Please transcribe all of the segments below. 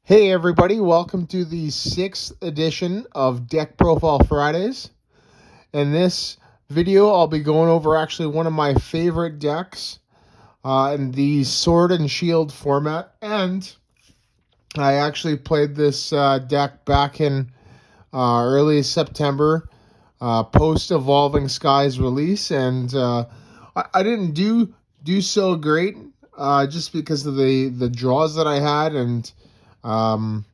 Hey everybody, welcome to the 6th edition of Deck Profile Fridays. In this video, I'll be going over actually one of my favorite decks in the Sword and Shield format. And I actually played this deck back in early September, post Evolving Skies release. And I didn't do so great just because of the draws that I had. And um,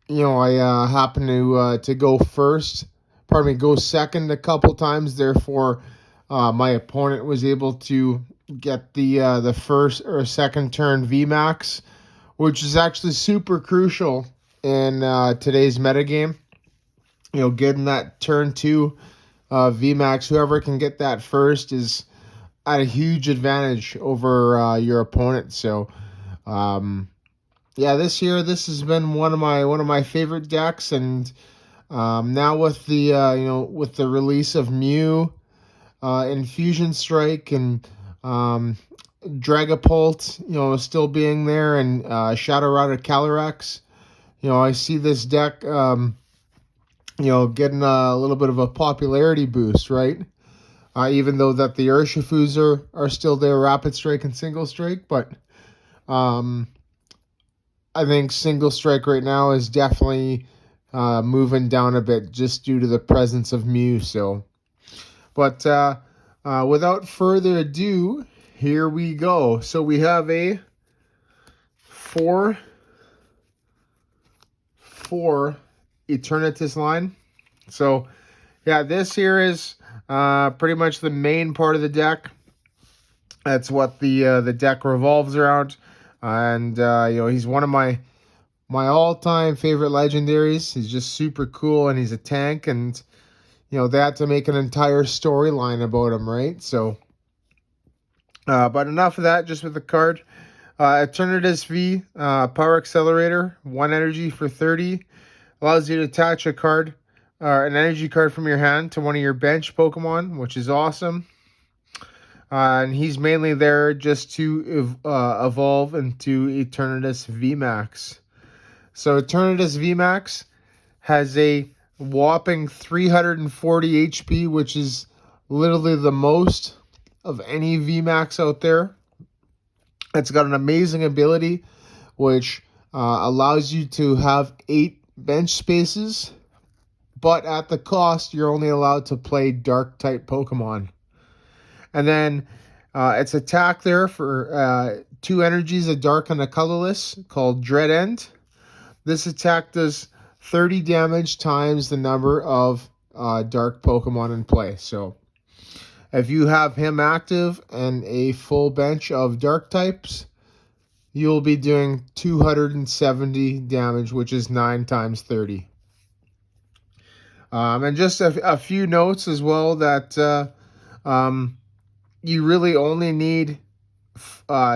I happened to go first. Pardon me, go second a couple times. Therefore, my opponent was able to get the first or second turn VMAX, which is actually super crucial in today's metagame. Getting that turn two VMAX, whoever can get that first is at a huge advantage over your opponent. So, yeah, this has been one of my favorite decks, and now with the release of Mew, Infusion Strike, and Dragapult, still being there, and Shadow Rider Calyrex, I see this deck, getting a little bit of a popularity boost, right? Even though that the Urshifus are still there, Rapid Strike and Single Strike, but I think Single Strike right now is definitely moving down a bit just due to the presence of Mew. So, but without further ado, here we go. So we have a 4 Eternatus line. So yeah, this here is pretty much the main part of the deck. That's what the deck revolves around. And he's one of my all-time favorite legendaries. He's just super cool, and he's a tank, and they had to make an entire storyline about him, right? So but enough of that, just with the card. Eternatus V, Power Accelerator, 1 energy for 30. Allows you to attach a card, an energy card from your hand to one of your bench Pokemon, which is awesome. And he's mainly there just to evolve into Eternatus VMAX. So Eternatus VMAX has a whopping 340 HP, which is literally the most of any VMAX out there. It's got an amazing ability, which allows you to have 8 bench spaces, but at the cost, you're only allowed to play Dark-type Pokemon. And then its attack there for 2 energies, a dark and a colorless, called Dread End. This attack does 30 damage times the number of dark Pokemon in play. So if you have him active and a full bench of dark types, you'll be doing 270 damage, which is 9 times 30. And just a few notes as well that you really only need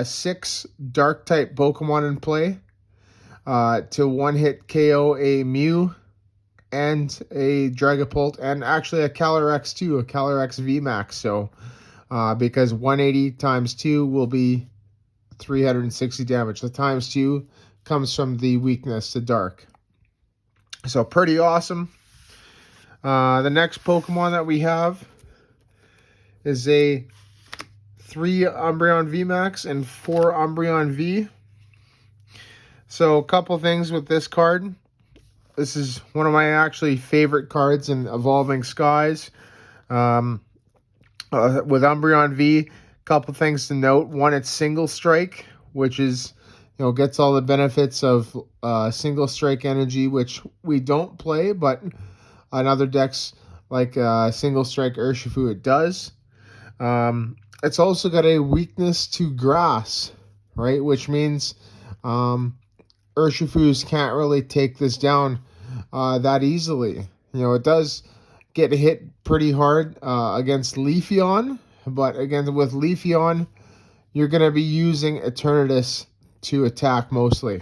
6 dark type Pokemon in play to one-hit KO a Mew and a Dragapult, and actually a Calyrex too, a Calyrex VMAX. So because 180 times 2 will be 360 damage. The times 2 comes from the weakness to dark. So pretty awesome. The next Pokemon that we have is a 3 Umbreon VMAX and 4 Umbreon V. So a couple things with this card. This is one of my actually favorite cards in Evolving Skies. With Umbreon V, a couple things to note. One, it's Single Strike, which is, gets all the benefits of Single Strike energy, which we don't play, but on other decks like Single Strike Urshifu, it does. It's also got a weakness to grass, right? Which means Urshifus can't really take this down that easily. It does get hit pretty hard against Leafeon, but again, with Leafeon, you're going to be using Eternatus to attack mostly.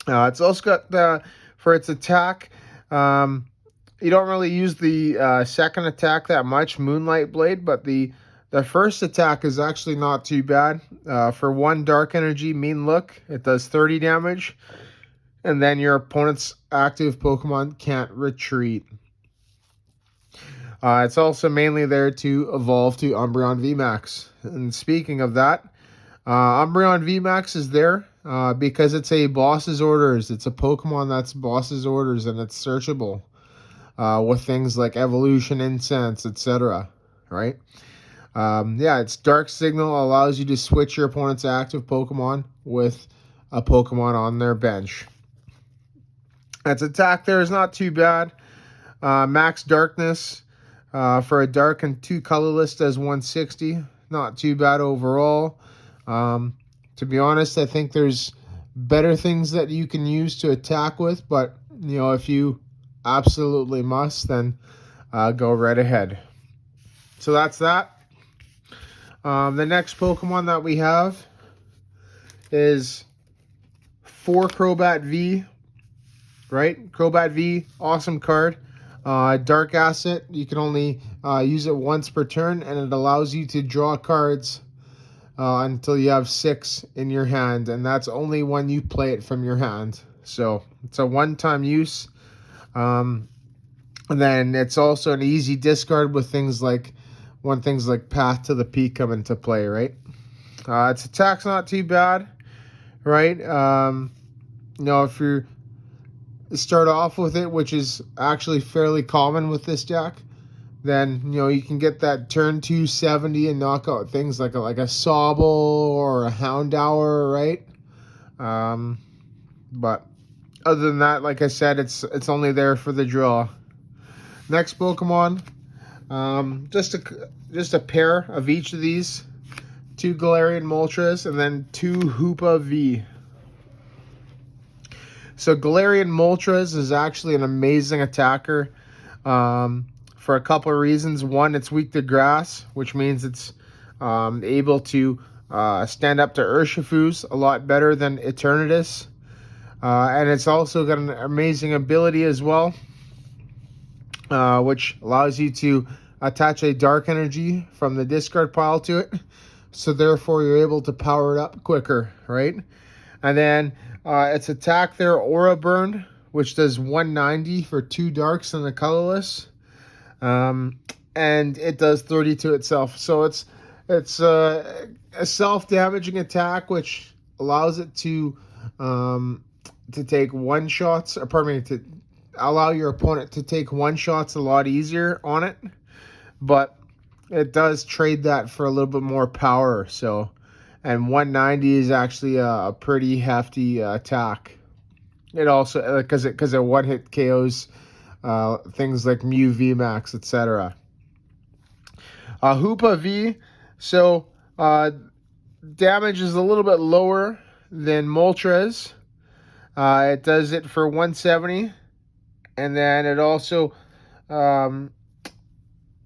It's also got, for its attack, you don't really use the second attack that much, Moonlight Blade, but the The first attack is actually not too bad. For 1 Dark Energy Mean Look, it does 30 damage. And then your opponent's active Pokemon can't retreat. It's also mainly there to evolve to Umbreon VMAX. And speaking of that, Umbreon VMAX is there because it's a boss's orders. It's a Pokemon that's boss's orders, and it's searchable with things like evolution, incense, etc. Right? Yeah, its Dark Signal allows you to switch your opponent's active Pokemon with a Pokemon on their bench. Its attack there is not too bad. Max Darkness for a dark and 2 colorless does 160. Not too bad overall. To be honest, I think there's better things that you can use to attack with, but you know, if you absolutely must, then go right ahead. So that's that. The next Pokemon that we have is 4 Crobat V. Right? Crobat V, awesome card. Dark Asset, you can only use it once per turn, and it allows you to draw cards until you have 6 in your hand, and that's only when you play it from your hand. So it's a one-time use. And then it's also an easy discard with things like Path to the Peak come into play, right? Its attack's not too bad, right? You know, if you start off with it, which is actually fairly common with this deck, then you know you can get that turn 270 and knock out things like a Sobble or a Houndour, right? But other than that, like I said, it's only there for the draw. Next Pokemon, just a pair of each of these, 2 Galarian Moltres and then 2 Hoopa V. So Galarian Moltres is actually an amazing attacker for a couple of reasons. One, it's weak to grass, which means it's able to stand up to Urshifus a lot better than Eternatus. And it's also got an amazing ability as well, which allows you to attach a Dark Energy from the discard pile to it. So therefore, you're able to power it up quicker, right? And then its attack there, Aura Burn, which does 190 for 2 darks and a colorless. And it does 30 to itself. So it's a self-damaging attack, which allows it to take one-shots, or pardon me, to allow your opponent to take one-shots a lot easier on it. But it does trade that for a little bit more power, so... And 190 is actually a pretty hefty attack. It also, because it one-hit KOs things like Mew VMAX, etc. Hoopa V, so damage is a little bit lower than Moltres. It does it for 170. And then it also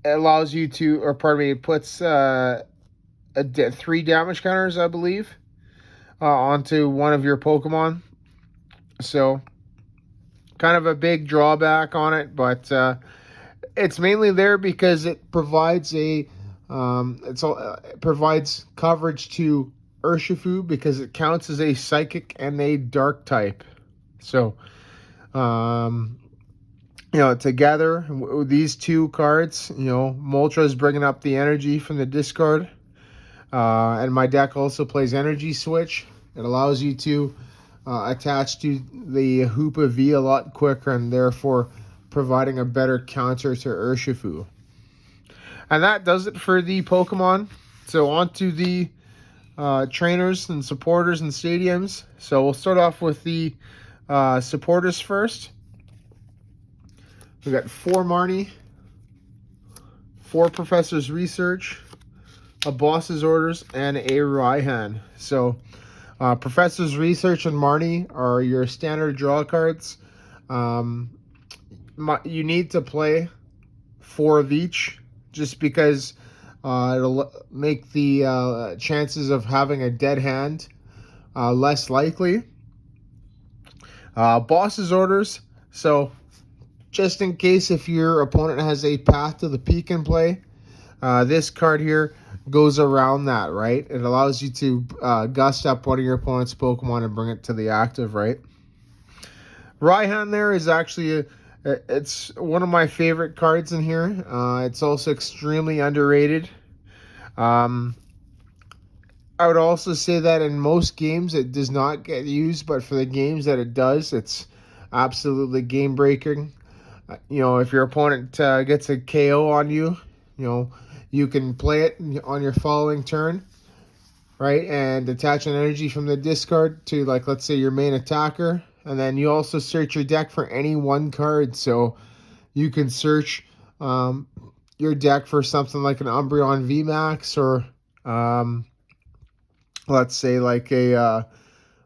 allows you to, or pardon me, it puts... 3 damage counters, I believe, onto one of your Pokemon. So, kind of a big drawback on it, but it's mainly there because it provides it provides coverage to Urshifu because it counts as a Psychic and a Dark type. So, you know, together with these 2 cards, you know, Moltres bringing up the energy from the discard. And my deck also plays Energy Switch. It allows you to attach to the Hoopa V a lot quicker, and therefore providing a better counter to Urshifu. And that does it for the Pokemon. So on to the trainers and supporters and stadiums. So we'll start off with the supporters first. We got 4 Marnie, 4 Professor's Research, a Boss's Orders, and a Raihan. So Professor's Research and Marnie are your standard draw cards. You need to play 4 of each just because it'll make the chances of having a dead hand less likely. Boss's Orders, so just in case if your opponent has a Path to the Peak in play, this card here goes around that, right? It allows you to gust up one of your opponent's Pokemon and bring it to the active, right? Raihan there is actually it's one of my favorite cards in here. It's also extremely underrated. Um, I would also say that in most games it does not get used, but for the games that it does, it's absolutely game breaking. If your opponent gets a KO on you, you can play it on your following turn, right? And attach an energy from the discard to, like, let's say your main attacker. And then you also search your deck for any one card. So you can search your deck for something like an Umbreon VMAX or let's say like a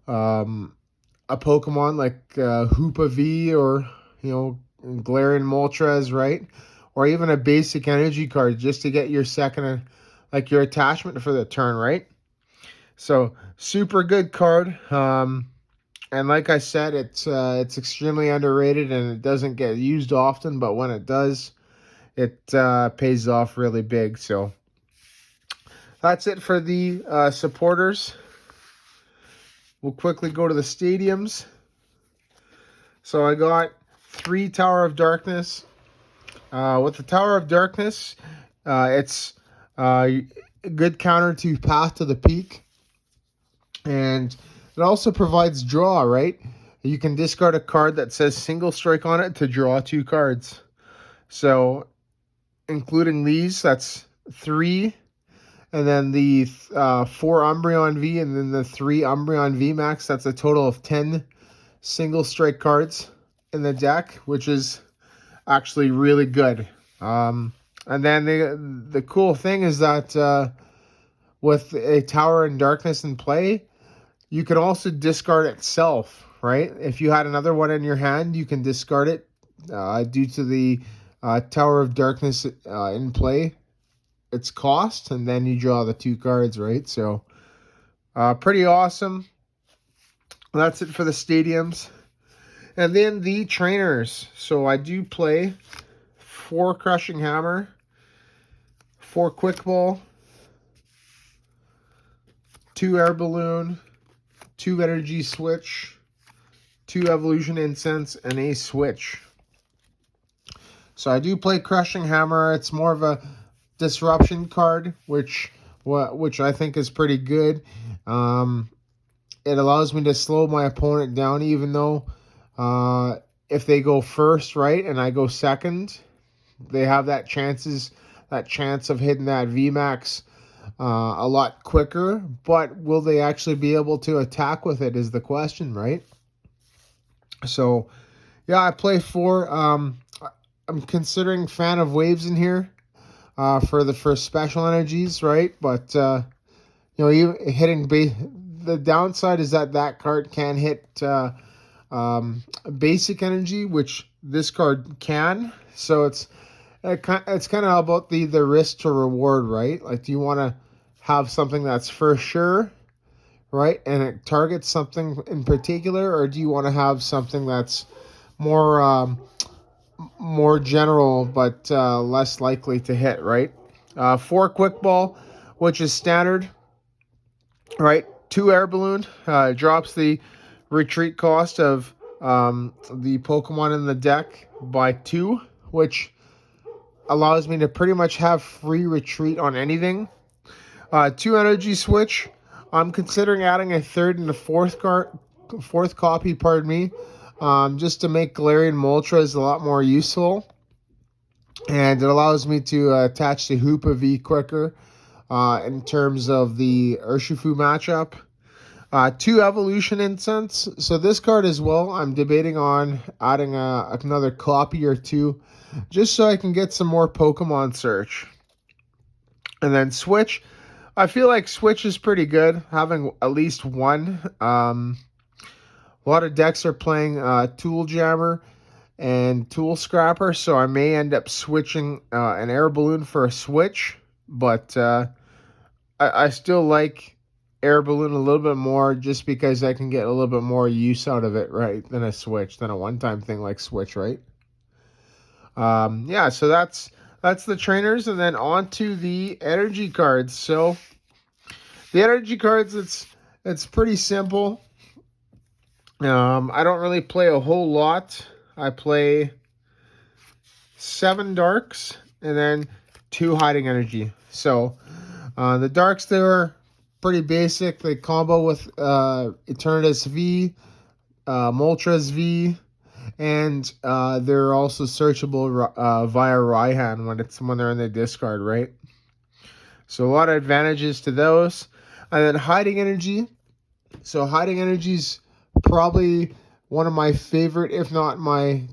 Pokemon like Hoopa V or Galarian Moltres, right? Or even a basic energy card just to get your second, like your attachment for the turn, right? So super good card. And like I said, it's extremely underrated and it doesn't get used often, but when it does, it pays off really big. So that's it for the supporters. We'll quickly go to the stadiums. So I got 3 Tower of Darkness. With the Tower of Darkness, it's a good counter to Path to the Peak. And it also provides draw, right? You can discard a card that says single strike on it to draw 2 cards. So, including these, that's 3. And then the 4 Umbreon V and then the 3 Umbreon VMAX. That's a total of 10 single strike cards in the deck, which is actually really good. And then the cool thing is that with a Tower in Darkness in play, you can also discard itself, right? If you had another one in your hand, you can discard it due to the Tower of Darkness in play. Its cost, and then you draw the 2 cards, right? So pretty awesome. That's it for the stadiums. And then the trainers. So I do play 4 Crushing Hammer, 4 Quick Ball, 2 Air Balloon, 2 Energy Switch, 2 Evolution Incense, and a Switch. So I do play Crushing Hammer. It's more of a disruption card, which I think is pretty good. It allows me to slow my opponent down, even though if they go first, right, and I go second, they have that chance of hitting that VMAX a lot quicker. But will they actually be able to attack with it is the question, right? So yeah, I play 4. I'm considering Fan of Waves in here. For special energies, right? But you hitting the downside is that card can hit basic energy, which this card can. So it's kind of about the risk to reward, right? Like, do you want to have something that's for sure, right, and it targets something in particular, or do you want to have something that's more general but less likely to hit, right? 4 Quick Ball, which is standard, right? 2 Air Balloon drops the retreat cost of the Pokemon in the deck by 2, which allows me to pretty much have free retreat on anything. 2 Energy Switch. I'm considering adding a 3rd and a 4th copy, pardon me, just to make Galarian Moltres a lot more useful. And it allows me to attach the Hoopa V quicker in terms of the Urshifu matchup. 2 Evolution Incense. So this card as well, I'm debating on adding another copy or 2, just so I can get some more Pokemon search. And then Switch. I feel like Switch is pretty good, having at least 1. A lot of decks are playing Tool Jammer and Tool Scrapper, so I may end up switching an Air Balloon for a Switch, but I still like Air Balloon a little bit more just because I can get a little bit more use out of it, right, than a Switch, than a one-time thing like Switch, right? Yeah, so that's that's the trainers, and then on to the energy cards. So the energy cards, it's pretty simple. I don't really play a whole lot. I play 7 darks and then 2 hiding energy. So the darks, they're pretty basic. They combo with Eternatus V, Moltres V, and they're also searchable via Raihan when they're in the discard, right? So a lot of advantages to those. And then hiding energy. So hiding energy's probably one of my favorite, if not my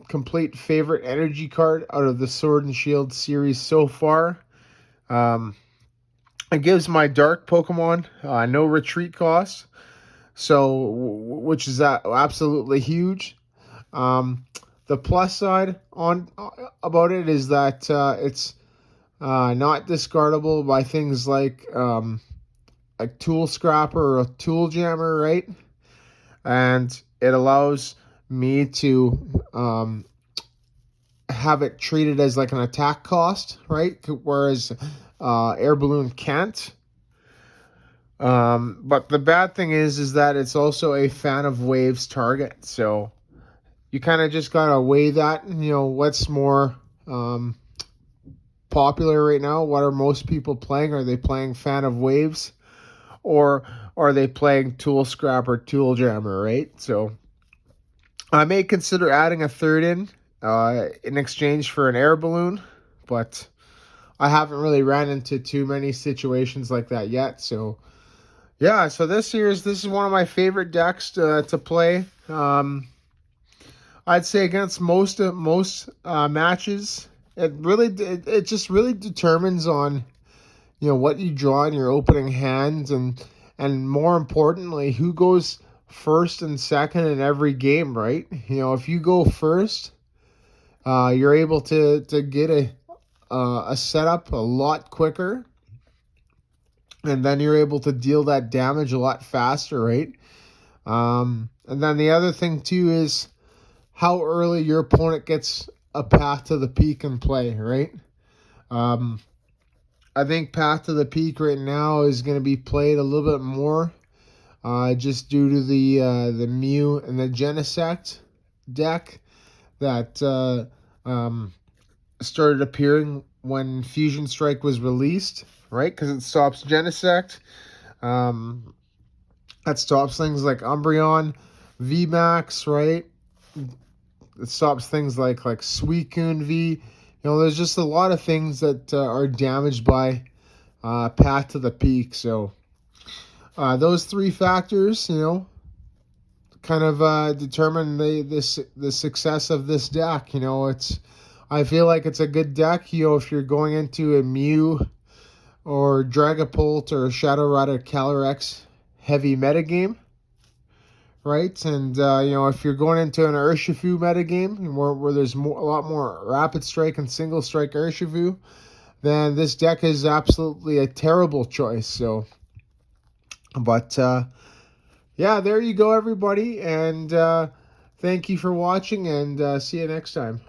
complete favorite energy card out of the Sword and Shield series so far. It gives my dark Pokemon no retreat cost, so which is absolutely huge. The plus side on about it is that it's not discardable by things like a tool scrapper or a tool jammer, right? And it allows me to have it treated as like an attack cost, right? Whereas air balloon can't. But the bad thing is that it's also a fan of waves target. So you kind of just gotta weigh that. What's more popular right now? What are most people playing? Are they playing fan of waves, or are they playing tool scrap or tool jammer? Right. So I may consider adding a third in exchange for an air balloon, but I haven't really ran into too many situations like that yet. So yeah, so this is one of my favorite decks to play. I'd say against most matches, it just really determines on what you draw in your opening hands, and more importantly, who goes first and second in every game, right? If you go first, you're able to get a setup a lot quicker, and then you're able to deal that damage a lot faster, right? And then the other thing too is how early your opponent gets a Path to the Peak in play, right? I think Path to the Peak right now is going to be played a little bit more, just due to the Mew and the Genesect deck that started appearing when Fusion Strike was released, right? Because it stops Genesect. That stops things like Umbreon, VMAX, right? It stops things like Suicune V. There's just a lot of things that are damaged by Path to the Peak. So those 3 factors, kind of determine the success of this deck. I feel like it's a good deck. If you're going into a Mew or Dragapult or Shadow Rider Calyrex heavy metagame, right? And if you're going into an Urshifu metagame where there's a lot more Rapid Strike and Single Strike Urshifu, then this deck is absolutely a terrible choice. So, but yeah, there you go, everybody, and thank you for watching, and see you next time.